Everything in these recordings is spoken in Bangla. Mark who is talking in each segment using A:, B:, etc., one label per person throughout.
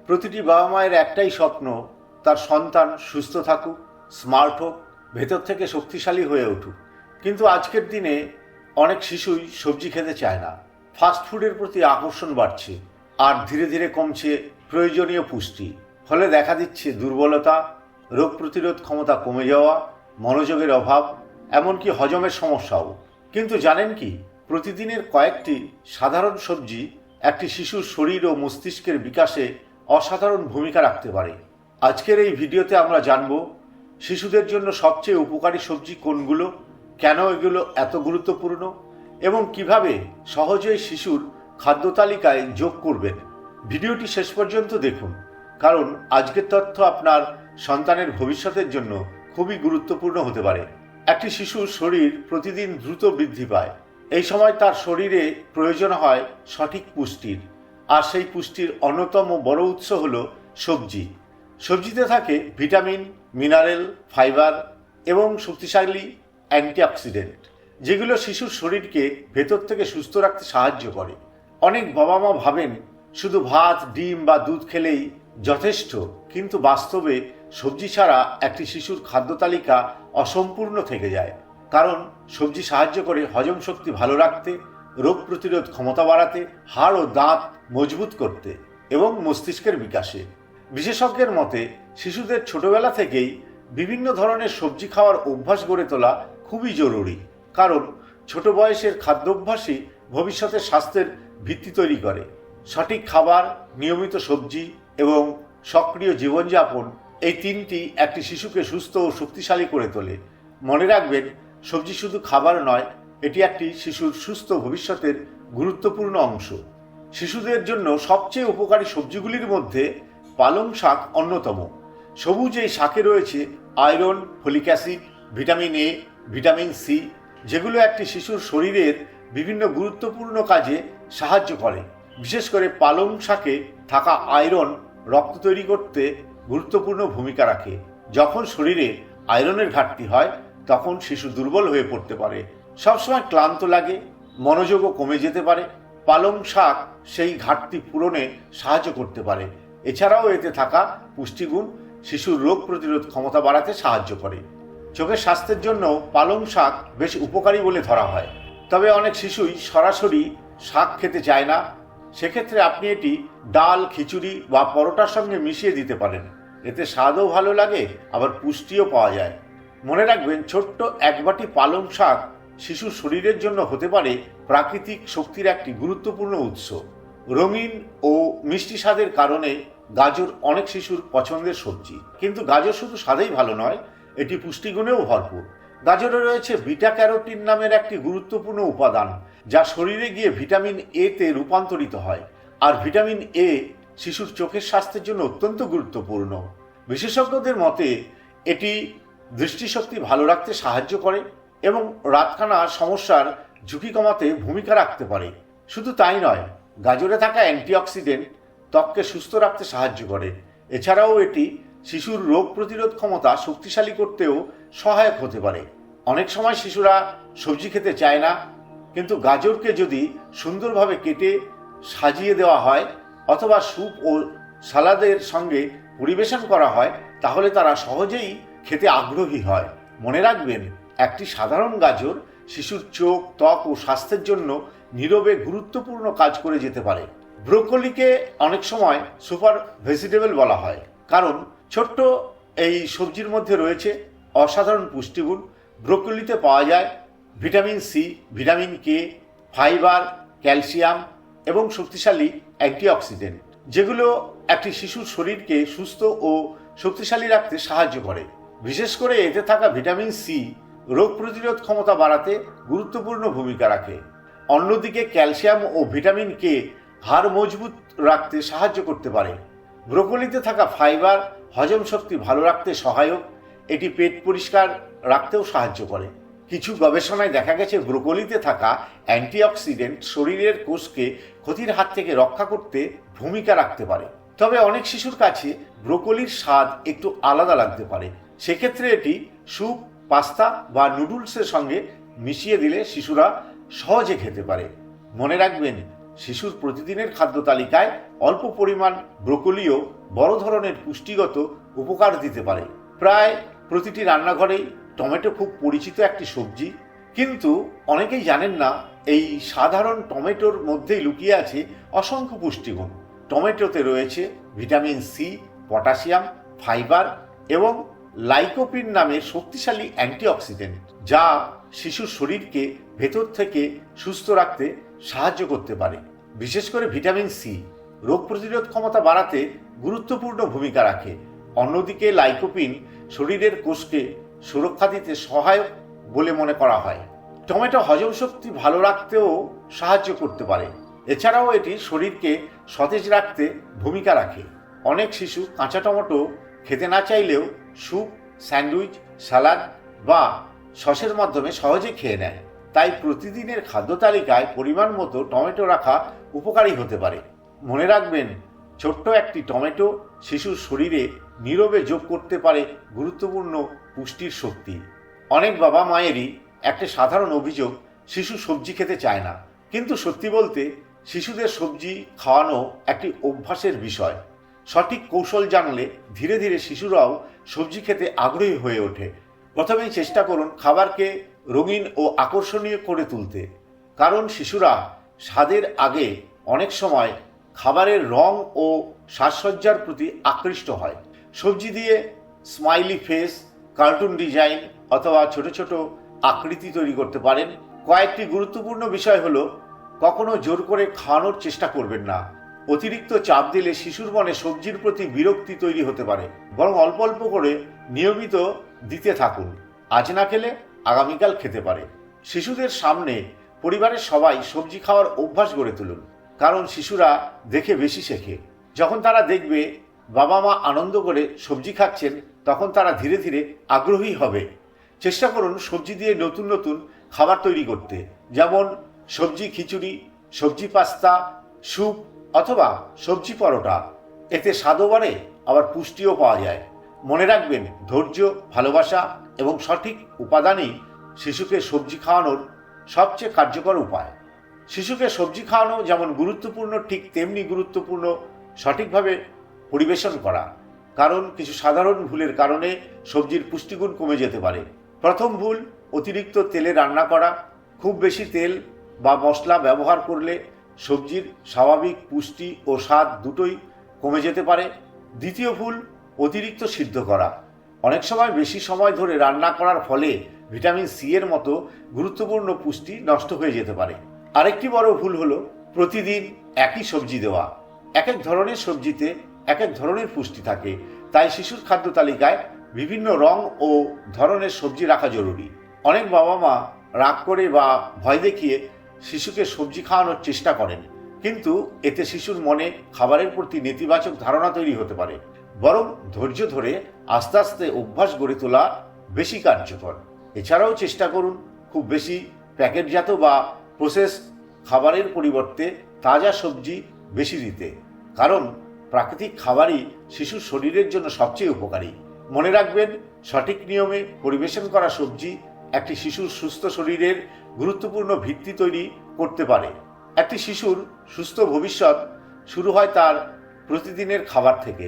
A: প্রতিটি বাবা মায়ের একটাই স্বপ্ন, তার সন্তান সুস্থ থাকুক, স্মার্ট হোক, ভেতর থেকে শক্তিশালী হয়ে উঠুক। কিন্তু আজকের দিনে অনেক শিশুই সবজি খেতে চায় না। ফাস্টফুডের প্রতি আকর্ষণ বাড়ছে, আর ধীরে ধীরে কমছে প্রয়োজনীয় পুষ্টি। ফলে দেখা দিচ্ছে দুর্বলতা, রোগ প্রতিরোধ ক্ষমতা কমে যাওয়া, মনোযোগের অভাব, এমনকি হজমের সমস্যাও। কিন্তু জানেন কি, প্রতিদিনের কয়েকটি সাধারণ সবজি একটি শিশুর শরীর ও মস্তিষ্কের বিকাশে অসাধারণ ভূমিকা রাখতে পারে। আজকের এই ভিডিওতে আমরা জানব শিশুদের জন্য সবচেয়ে উপকারী সবজি কোনগুলো, কেন এগুলো এত গুরুত্বপূর্ণ এবং কিভাবে সহজেই শিশুর খাদ্য তালিকায় যোগ করবেন। ভিডিওটি শেষ পর্যন্ত দেখুন, কারণ আজকের তথ্য আপনার সন্তানের ভবিষ্যতের জন্য খুবই গুরুত্বপূর্ণ হতে পারে। একটি শিশুর শরীর প্রতিদিন দ্রুত বৃদ্ধি পায়। এই সময় তার শরীরে প্রয়োজন হয় সঠিক পুষ্টির, আর সেই পুষ্টির অন্যতম বড় উৎস হল সবজি। সবজিতে থাকে ভিটামিন, মিনারেল, ফাইবার এবং শক্তিশালী অ্যান্টিঅক্সিডেন্ট, যেগুলো শিশুর শরীরকে ভেতর থেকে সুস্থ রাখতে সাহায্য করে। অনেক বাবা মা ভাবেন শুধু ভাত, ডিম বা দুধ খেলেই যথেষ্ট, কিন্তু বাস্তবে সবজি ছাড়া একটি শিশুর খাদ্য তালিকা অসম্পূর্ণ থেকে যায়। কারণ সবজি সাহায্য করে হজম শক্তি ভালো রাখতে, রোগ প্রতিরোধ ক্ষমতা বাড়াতে, হাড় ও দাঁত মজবুত করতে এবং মস্তিষ্কের বিকাশে। বিশেষজ্ঞের মতে শিশুদের ছোটবেলা থেকেই বিভিন্ন ধরনের সবজি খাওয়ার অভ্যাস গড়ে তোলা খুবই জরুরি, কারণ ছোট বয়সের খাদ্যাভ্যাসই ভবিষ্যতের স্বাস্থ্যের ভিত্তি তৈরি করে। সঠিক খাবার, নিয়মিত সবজি এবং সক্রিয় জীবনযাপন, এই তিনটি একটি শিশুকে সুস্থ ও শক্তিশালী করে তোলে। মনে রাখবেন, সবজি শুধু খাবার নয়, এটি একটি শিশুর সুস্থ ভবিষ্যতের গুরুত্বপূর্ণ অংশ। শিশুদের জন্য সবচেয়ে উপকারী সবজিগুলির মধ্যে পালং শাক অন্যতম। সবুজ এই শাকে রয়েছে iron, folic acid, vitamin A, vitamin C, যেগুলো একটি শিশুর শরীরের বিভিন্ন গুরুত্বপূর্ণ কাজে সাহায্য করে। বিশেষ করে পালং শাকে থাকা আয়রন রক্ত তৈরি করতে গুরুত্বপূর্ণ ভূমিকা রাখে। যখন শরীরে আয়রনের ঘাটতি হয়, তখন শিশু দুর্বল হয়ে পড়তে পারে, সবসময় ক্লান্ত লাগে, মনোযোগও কমে যেতে পারে। পালং শাক সেই ঘাটতি পূরণে সাহায্য করতে পারে। এছাড়াও এতে থাকা পুষ্টিগুণ শিশুর রোগ প্রতিরোধ ক্ষমতা বাড়াতে সাহায্য করে। চোখের স্বাস্থ্যের জন্য পালং শাক বেশ উপকারী বলে ধরা হয়। তবে অনেক শিশুই সরাসরি শাক খেতে চায় না। সেক্ষেত্রে আপনি এটি ডাল, খিচুড়ি বা পরোটার সঙ্গে মিশিয়ে দিতে পারেন। এতে স্বাদও ভালো লাগে, আবার পুষ্টিও পাওয়া যায়। মনে রাখবেন, ছোট্ট এক বাটি পালং শাক শিশুর শরীরের জন্য হতে পারে প্রাকৃতিক শক্তির একটি গুরুত্বপূর্ণ উৎস। রঙিন ও মিষ্টি স্বাদের কারণে গাজর অনেক শিশুর পছন্দের সবজি। কিন্তু গাজর শুধু স্বাদেই ভালো নয়, এটি পুষ্টিগুণেও ভরপুর। গাজরে রয়েছে বিটা ক্যারোটিন নামের একটি গুরুত্বপূর্ণ উপাদান, যা শরীরে গিয়ে ভিটামিন এ তে রূপান্তরিত হয়। আর ভিটামিন এ শিশুর চোখের স্বাস্থ্যের জন্য অত্যন্ত গুরুত্বপূর্ণ। বিশেষজ্ঞদের মতে এটি দৃষ্টিশক্তি ভালো রাখতে সাহায্য করে এবং রাতকানার সমস্যার ঝুঁকি কমাতে ভূমিকা রাখতে পারে। শুধু তাই নয়, গাজরে থাকা অ্যান্টিঅক্সিডেন্ট ত্বককে সুস্থ রাখতে সাহায্য করে। এছাড়াও এটি শিশুর রোগ প্রতিরোধ ক্ষমতা শক্তিশালী করতেও সহায়ক হতে পারে। অনেক সময় শিশুরা সবজি খেতে চায় না, কিন্তু গাজরকে যদি সুন্দরভাবে কেটে সাজিয়ে দেওয়া হয় অথবা স্যুপ ও সালাদের সঙ্গে পরিবেশন করা হয়, তাহলে তারা সহজেই খেতে আগ্রহী হয়। মনে রাখবেন, একটি সাধারণ গাজর শিশুর চোখ, ত্বক ও স্বাস্থ্যের জন্য নীরবে গুরুত্বপূর্ণ কাজ করে যেতে পারে। ব্রোকলিকে অনেক সময় সুপার ভেজিটেবল বলা হয়, কারণ ছোট্ট এই সবজির মধ্যে রয়েছে অসাধারণ পুষ্টিগুণ। ব্রোকলিতে পাওয়া যায় vitamin C, vitamin K, fibre, calcium এবং শক্তিশালী অ্যান্টিঅক্সিডেন্ট, যেগুলো একটি শিশুর শরীরকে সুস্থ ও শক্তিশালী রাখতে সাহায্য করে। বিশেষ করে এতে থাকা ভিটামিন সি রোগ প্রতিরোধ ক্ষমতা বাড়াতে গুরুত্বপূর্ণ ভূমিকা রাখে। অন্যদিকে ক্যালসিয়াম ও ভিটামিন কে হাড় মজবুত রাখতে সাহায্য করতে পারে। ব্রোকলিতে থাকা ফাইবার হজম শক্তি ভালো রাখতে সহায়ক। এটি পেট পরিষ্কার রাখতেও সাহায্য করে। কিছু গবেষণায় দেখা গেছে ব্রোকলিতে থাকা অ্যান্টিঅক্সিডেন্ট শরীরের কোষকে ক্ষতির হাত থেকে রক্ষা করতে ভূমিকা রাখতে পারে। তবে অনেক শিশুর কাছে ব্রোকলির স্বাদ একটু আলাদা লাগতে পারে। সেক্ষেত্রে এটি স্যুপ, পাস্তা বা নুডলসের সঙ্গে মিশিয়ে দিলে শিশুরা সহজে খেতে পারে। মনে রাখবেন, শিশুর প্রতিদিনের খাদ্য তালিকায় অল্প পরিমাণ ব্রোকলিও বড় ধরনের পুষ্টিগত উপকার দিতে পারে। প্রায় প্রতিটি রান্নাঘরেই টমেটো খুব পরিচিত একটি সবজি, কিন্তু অনেকেই জানেন না এই সাধারণ টমেটোর মধ্যেই লুকিয়ে আছে অসংখ্য পুষ্টিগুণ। টমেটোতে রয়েছে ভিটামিন সি, পটাশিয়াম, ফাইবার এবং লাইকোপিন নামের শক্তিশালী অ্যান্টিঅক্সিডেন্ট, যা শিশুর শরীরকে ভেতর থেকে সুস্থ রাখতে সাহায্য করতে পারে। বিশেষ করে ভিটামিন সি রোগ প্রতিরোধ ক্ষমতা বাড়াতে গুরুত্বপূর্ণ ভূমিকা রাখে। অন্যদিকে লাইকোপিন শরীরের কোষকে সুরক্ষা দিতে সহায়ক বলে মনে করা হয়। টমেটো হজম শক্তি ভালো রাখতেও সাহায্য করতে পারে। এছাড়াও এটি শরীরকে সতেজ রাখতে ভূমিকা রাখে। অনেক শিশু কাঁচা টমেটো খেতে না চাইলেও স্যুপ, স্যান্ডউইচ, সালাদ বা সসের মাধ্যমে সহজে খেয়ে নেয়। তাই প্রতিদিনের খাদ্য তালিকায় পরিমাণ মতো টমেটো রাখা উপকারী হতে পারে। মনে রাখবেন, ছোট্ট একটি টমেটো শিশুর শরীরে নীরবে যোগ করতে পারে গুরুত্বপূর্ণ পুষ্টির শক্তি। অনেক বাবা মায়েরই একটা সাধারণ অভিযোগ, শিশু সবজি খেতে চায় না। কিন্তু সত্যি বলতে শিশুদের সবজি খাওয়ানো একটি অভ্যাসের বিষয়। সঠিক কৌশল জানলে ধীরে ধীরে শিশুরাও সবজি খেতে আগ্রহী হয়ে ওঠে। প্রথমেই চেষ্টা করুন খাবারকে রঙিন ও আকর্ষণীয় করে তুলতে, কারণ শিশুরা স্বাদের আগে অনেক সময় খাবারের রং ও সাজসজ্জার প্রতি আকৃষ্ট হয়। সবজি দিয়ে স্মাইলি ফেস, কার্টুন ডিজাইন অথবা ছোট ছোট আকৃতি তৈরি করতে পারেন। কয়েকটি গুরুত্বপূর্ণ বিষয় হলো, কখনো জোর করে খাওয়ানোর চেষ্টা করবেন না। অতিরিক্ত চাপ দিলে শিশুর মনে সবজির প্রতি বিরক্তি তৈরি হতে পারে। বরং অল্প অল্প করে নিয়মিত দিতে থাকুন। আজ না খেলে আগামীকাল খেতে পারে। শিশুদের সামনে পরিবারের সবাই সবজি খাওয়ার অভ্যাস গড়ে তুলুন, কারণ শিশুরা দেখে বেশি শেখে। যখন তারা দেখবে বাবা মা আনন্দ করে সবজি খাচ্ছেন, তখন তারা ধীরে ধীরে আগ্রহী হবে। চেষ্টা করুন সবজি দিয়ে নতুন নতুন খাবার তৈরি করতে, যেমন সবজি খিচুড়ি, সবজি পাস্তা, স্যুপ অথবা সবজি পরোটা। এতে স্বাদও বাড়ে, আবার পুষ্টিও পাওয়া যায়। মনে রাখবেন, ধৈর্য, ভালোবাসা এবং সঠিক উপাদানই শিশুকে সবজি খাওয়ানোর সবচেয়ে কার্যকর উপায়। শিশুকে সবজি খাওয়ানো যেমন গুরুত্বপূর্ণ, ঠিক তেমনি গুরুত্বপূর্ণ সঠিকভাবে পরিবেশন করা। কারণ কিছু সাধারণ ভুলের কারণে সবজির পুষ্টিগুণ কমে যেতে পারে। প্রথম ভুল, অতিরিক্ত তেলে রান্না করা। খুব বেশি তেল বা মশলা ব্যবহার করলে সবজির স্বাভাবিক পুষ্টি ও স্বাদ দুটোই কমে যেতে পারে। দ্বিতীয় ভুল, অতিরিক্ত সিদ্ধ করা। অনেক সময় বেশি সময় ধরে রান্না করার ফলে ভিটামিন সি এর মতো গুরুত্বপূর্ণ পুষ্টি নষ্ট হয়ে যেতে পারে। আরেকটি বড় ভুল হলো প্রতিদিন একই সবজি দেওয়া। এক এক ধরনের সবজিতে এক এক ধরনের পুষ্টি থাকে, তাই শিশুর খাদ্য তালিকায় বিভিন্ন রং ও ধরনের সবজি রাখা জরুরি। অনেক বাবা মা রাগ করে বা ভয় দেখিয়ে শিশুকে সবজি খাওয়ানোর চেষ্টা করেন, কিন্তু এতে শিশুর মনে খাবারের প্রতি নেতিবাচক ধারণা তৈরি হতে পারে। বরং ধৈর্য ধরে আস্তে আস্তে অভ্যাস গড়ে তোলা বেশি কার্যকর। এছাড়াও চেষ্টা করুন খুব বেশি প্যাকেটজাত বা প্রসেস খাবারের পরিবর্তে তাজা সবজি বেশি দিতে, কারণ প্রাকৃতিক খাবারই শিশুর শরীরের জন্য সবচেয়ে উপকারী। মনে রাখবেন, সঠিক নিয়মে পরিবেশন করা সবজি একটি শিশুর সুস্থ শরীরের গুরুত্বপূর্ণ ভিত্তি তৈরি করতে পারে। একটি শিশুর সুস্থ ভবিষ্যৎ শুরু হয় তার প্রতিদিনের খাবার থেকে,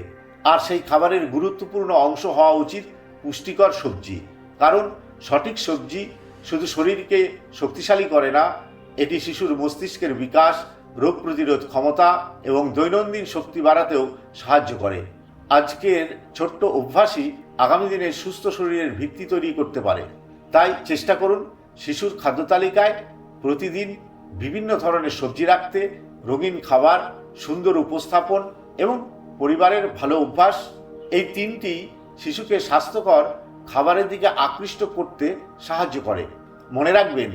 A: আর সেই খাবারের গুরুত্বপূর্ণ অংশ হওয়া উচিত পুষ্টিকর সবজি। কারণ সঠিক সবজি শুধু শরীরকে শক্তিশালী করে না, এটি শিশুর মস্তিষ্কের বিকাশ, রোগ প্রতিরোধ ক্ষমতা এবং দৈনন্দিন শক্তি বাড়াতেও সাহায্য করে। আজকের ছোট্ট অভ্যাসই আগামী দিনের সুস্থ শরীরের ভিত্তি তৈরি করতে পারে। তাই চেষ্টা করুন শিশুর খাদ্য তালিকায় প্রতিদিন বিভিন্ন ধরনের সবজি রাখতে। রঙিন খাবার, সুন্দর উপস্থাপন এবং পরিবারের ভালো অভ্যাস, এই তিনটি শিশুকে স্বাস্থ্যকর খাবারের দিকে আকৃষ্ট করতে সাহায্য করে। মনে রাখবেন,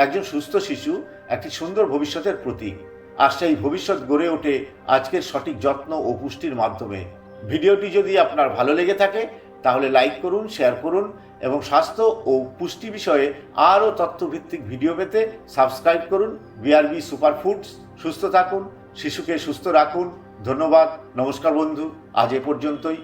A: একজন সুস্থ শিশু একটি সুন্দর ভবিষ্যতের প্রতীক, আর সেই ভবিষ্যৎ গড়ে ওঠে আজকের সঠিক যত্ন ও পুষ্টির মাধ্যমে। ভিডিওটি যদি আপনার ভালো লেগে থাকে তাহলে লাইক করুন, শেয়ার করুন এবং স্বাস্থ্য ও পুষ্টি বিষয়ে আরও তথ্যভিত্তিক ভিডিও পেতে সাবস্ক্রাইব করুন বিআরবি সুপার ফুডস। সুস্থ থাকুন, শিশুকে সুস্থ রাখুন। ধন্যবাদ, নমস্কার বন্ধু, আজ এ পর্যন্তই।